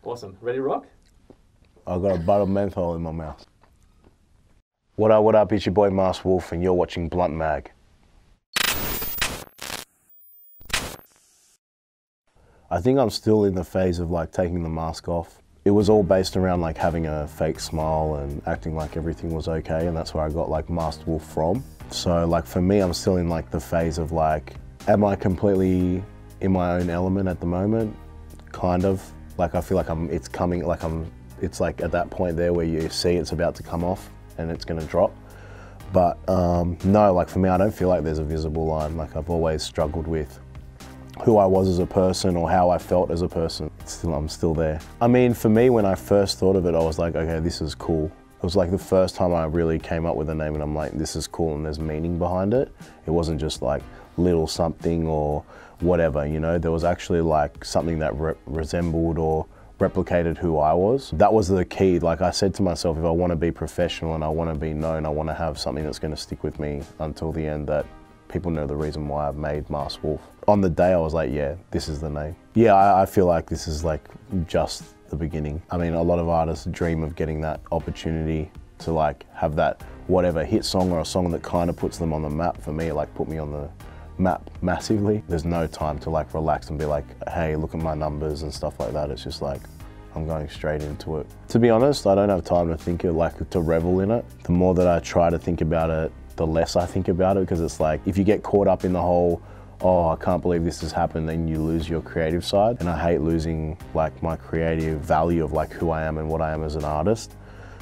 Awesome. Ready to rock? I got a bottle of menthol in my mouth. What up, it's your boy Masked Wolf and you're watching Blunt Mag. I think I'm still in the phase of like taking the mask off. It was all based around like having a fake smile and acting like everything was okay, and that's where I got like Masked Wolf from. So like for me, I'm still in like the phase of like, am I completely in my own element at the moment? Kind of. Like I feel like it's like at that point there where you see it's about to come off and it's gonna drop. But no, like for me, I don't feel like there's a visible line. Like I've always struggled with who I was as a person or how I felt as a person. I'm still there. I mean, for me, when I first thought of it, I was like, okay, this is cool. It was like the first time I really came up with a name and I'm like, this is cool and there's meaning behind it. It wasn't just like little something or whatever, you know? There was actually like something that resembled or replicated who I was. That was the key. Like I said to myself, if I want to be professional and I want to be known, I want to have something that's going to stick with me until the end, that people know the reason why I've made Masked Wolf. On the day I was like, yeah, this is the name. Yeah, I feel like this is like just the beginning. I mean, a lot of artists dream of getting that opportunity to like have that whatever hit song or a song that kind of puts them on the map. For me, it like put me on the map massively. There's no time to like relax and be like, hey, look at my numbers and stuff like that. It's just like, I'm going straight into it. To be honest, I don't have time to think of like, to revel in it. The more that I try to think about it, the less I think about it, because it's like, if you get caught up in the whole, oh, I can't believe this has happened, then you lose your creative side. And I hate losing like my creative value of like who I am and what I am as an artist.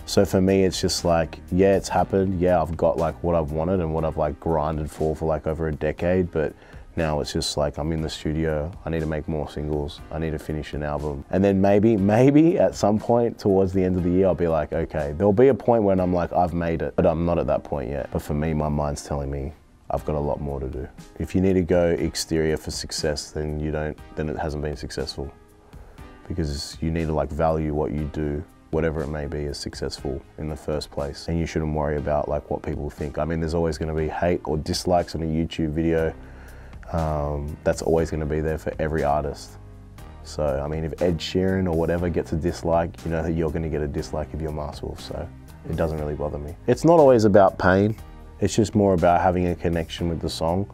So for me, it's just like, yeah, it's happened. Yeah, I've got like what I've wanted and what I've like grinded for like over a decade, but now it's just like, I'm in the studio, I need to make more singles, I need to finish an album. And then maybe at some point towards the end of the year, I'll be like, okay, there'll be a point when I'm like, I've made it, but I'm not at that point yet. But for me, my mind's telling me I've got a lot more to do. If you need to go exterior for success, then it hasn't been successful. Because you need to like value what you do, whatever it may be, as successful in the first place. And you shouldn't worry about like what people think. I mean, there's always gonna be hate or dislikes on a YouTube video. That's always going to be there for every artist. So, I mean, if Ed Sheeran or whatever gets a dislike, you know that you're going to get a dislike if you're Masked Wolf, so it doesn't really bother me. It's not always about pain, it's just more about having a connection with the song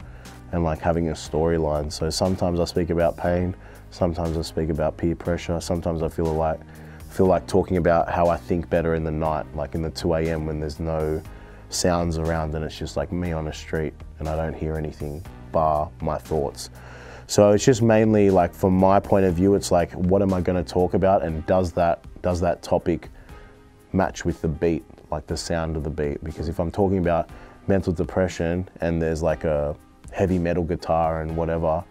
and like having a storyline. So sometimes I speak about pain, sometimes I speak about peer pressure, sometimes I feel like talking about how I think better in the night, like in the 2 AM when there's no sounds around and it's just like me on a street and I don't hear anything bar my thoughts. So it's just mainly like, from my point of view, it's like, what am I going to talk about, and does that topic match with the beat, like the sound of the beat? Because if I'm talking about mental depression and there's like a heavy metal guitar and whatever,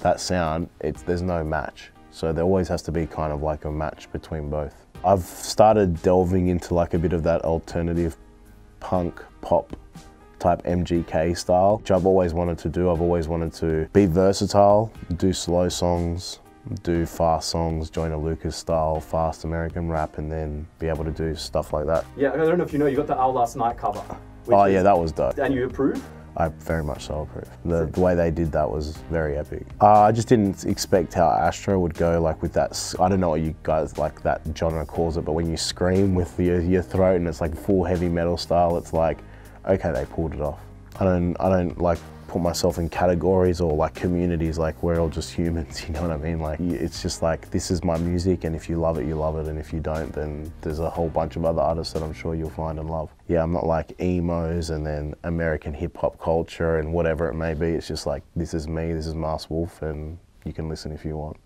that sound, there's no match. So there always has to be kind of like a match between both. I've started delving into like a bit of that alternative punk pop type MGK style, which I've always wanted to do. I've always wanted to be versatile, do slow songs, do fast songs, Joyner Lucas style, fast American rap, and then be able to do stuff like that. Yeah, I don't know if you know, you got the Our Last Night cover. Oh yeah, that was dope. And you approve? I very much so approve. The way they did that was very epic. I just didn't expect how Astro would go like with that, I don't know what you guys like that genre calls it, but when you scream with your throat and it's like full heavy metal style, it's like, okay, they pulled it off. I don't like put myself in categories or like communities, like we're all just humans, you know what I mean? Like, it's just like, this is my music, and if you love it, you love it, and if you don't, then there's a whole bunch of other artists that I'm sure you'll find and love. Yeah, I'm not like emos and then American hip hop culture and whatever it may be. It's just like, this is me, this is Masked Wolf, and you can listen if you want.